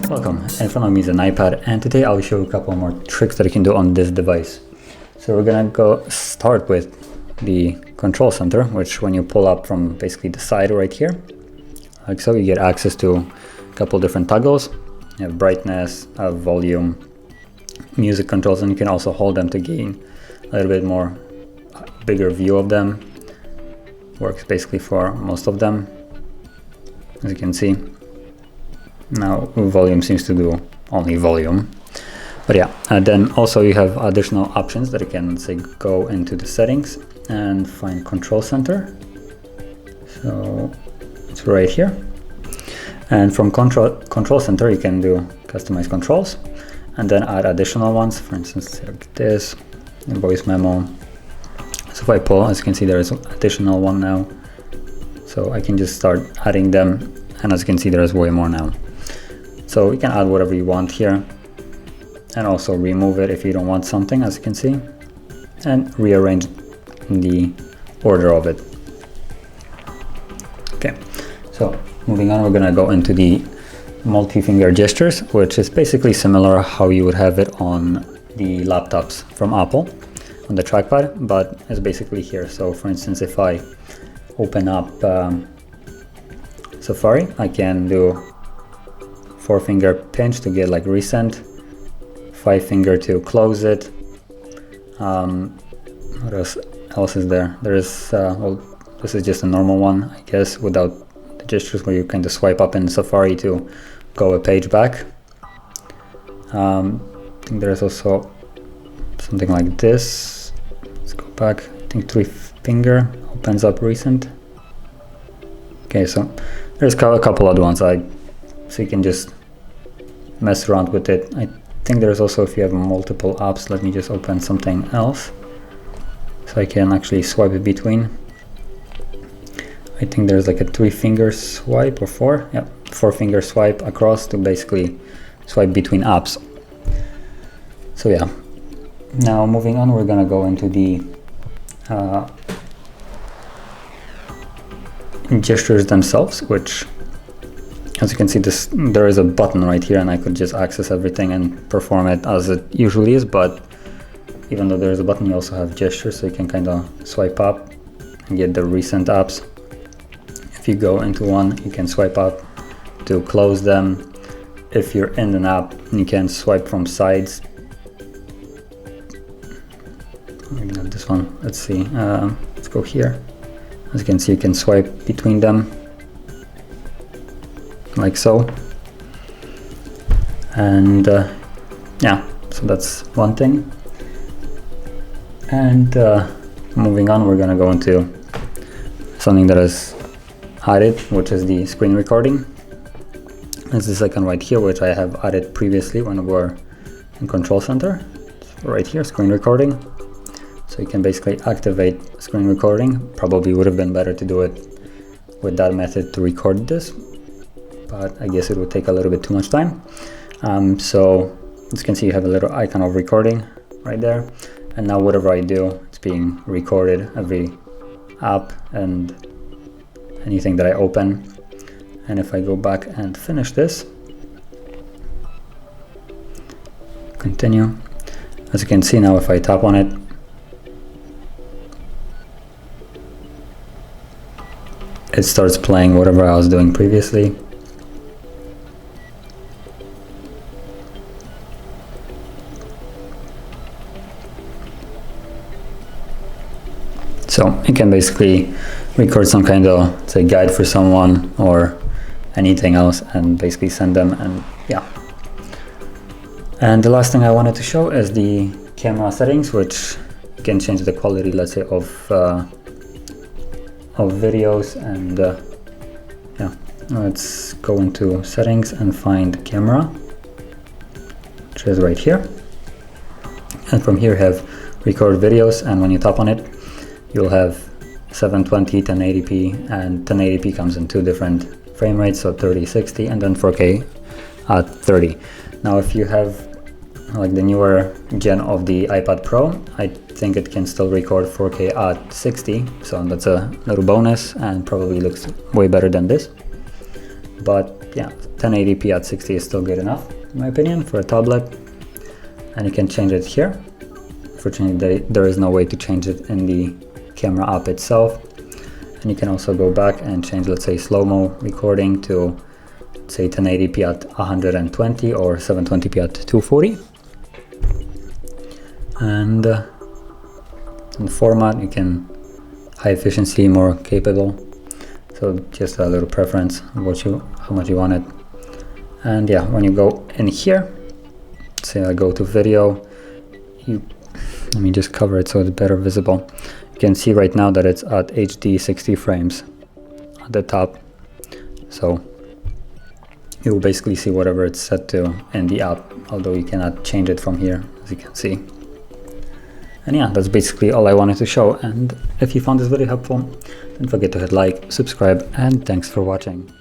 Welcome, in front of me is an iPad, and today I'll show you a couple more tricks that you can do on this device. So we're gonna start with the control center, which when you pull up from basically the side right here, like so, you get access to a couple different toggles. You have brightness, volume, music controls, and you can also hold them to gain a little bit more bigger view of them. Works basically for most of them, as you can see. Now volume seems to do only volume, but yeah, and then also you have additional options that you can, say, go into the settings and find control center. So it's right here, and from control center you can do customize controls and then add additional ones. For instance, like this, voice memo. So if I pull, as you can see, there is an additional one now, so I can just start adding them, and as you can see, there is way more now. So you can add whatever you want here, and also remove it if you don't want something, as you can see, and rearrange the order of it. Okay, so moving on, we're gonna go into the multi-finger gestures, which is basically similar how you would have it on the laptops from Apple on the trackpad, but it's basically here. So for instance, if I open up Safari, I can do 4-finger pinch to get like recent, 5-finger to close it. What else is there? There is well, this is just a normal one, I guess, without the gestures, where you kind of swipe up in Safari to go a page back. I think there's also something like this. Let's go back. I think 3-finger opens up recent. Okay, so there's a couple other ones, so you can just mess around with it. I think there's also, if you have multiple apps, let me just open something else so I can actually swipe it between. I think there's like a 3-finger swipe, or 4, yeah, 4-finger swipe across to basically swipe between apps. So yeah, now moving on, we're gonna go into the gestures themselves, which, as you can see, there is a button right here, and I could just access everything and perform it as it usually is. But even though there is a button, you also have gestures, so you can kind of swipe up and get the recent apps. If you go into one, you can swipe up to close them. If you're in an app, you can swipe from sides. Maybe not this one. Let's see. Let's go here. As you can see, you can swipe between them, like so. And yeah, so that's one thing. And moving on, we're gonna go into something that is added, which is the screen recording. It's the second right here, which I have added previously when we were in control center. It's right here, screen recording. So you can basically activate screen recording. Probably would have been better to do it with that method to record this, but I guess it would take a little bit too much time. So as you can see, you have a little icon of recording right there, and now whatever I do, it's being recorded, every app and anything that I open. And if I go back and finish this, continue, as you can see now, if I tap on it, it starts playing whatever I was doing previously. So you can basically record some kind of, say, guide for someone or anything else, and basically send them. And yeah. And the last thing I wanted to show is the camera settings, which you can change the quality, let's say, of videos. And yeah, let's go into settings and find camera, which is right here. And from here, have record videos, and when you tap on it, you'll have 720, 1080p, and 1080p comes in 2 different frame rates, so 30, 60, and then 4K at 30. Now if you have like the newer gen of the iPad Pro, I think it can still record 4K at 60, so that's a little bonus and probably looks way better than this. But yeah, 1080p at 60 is still good enough, in my opinion, for a tablet. And you can change it here. Fortunately, there is no way to change it in the camera app itself. And you can also go back and change, let's say, slow-mo recording to, say, 1080p at 120 or 720p at 240. And in the format, you can high efficiency, more capable. So just a little preference of how much you want it. And yeah, when you go in here, say I go to video, let me just cover it so it's better visible. You can see right now that it's at HD 60 frames at the top. So you will basically see whatever it's set to in the app, although you cannot change it from here, as you can see. And yeah, that's basically all I wanted to show. And if you found this video helpful, don't forget to hit like, subscribe, and thanks for watching.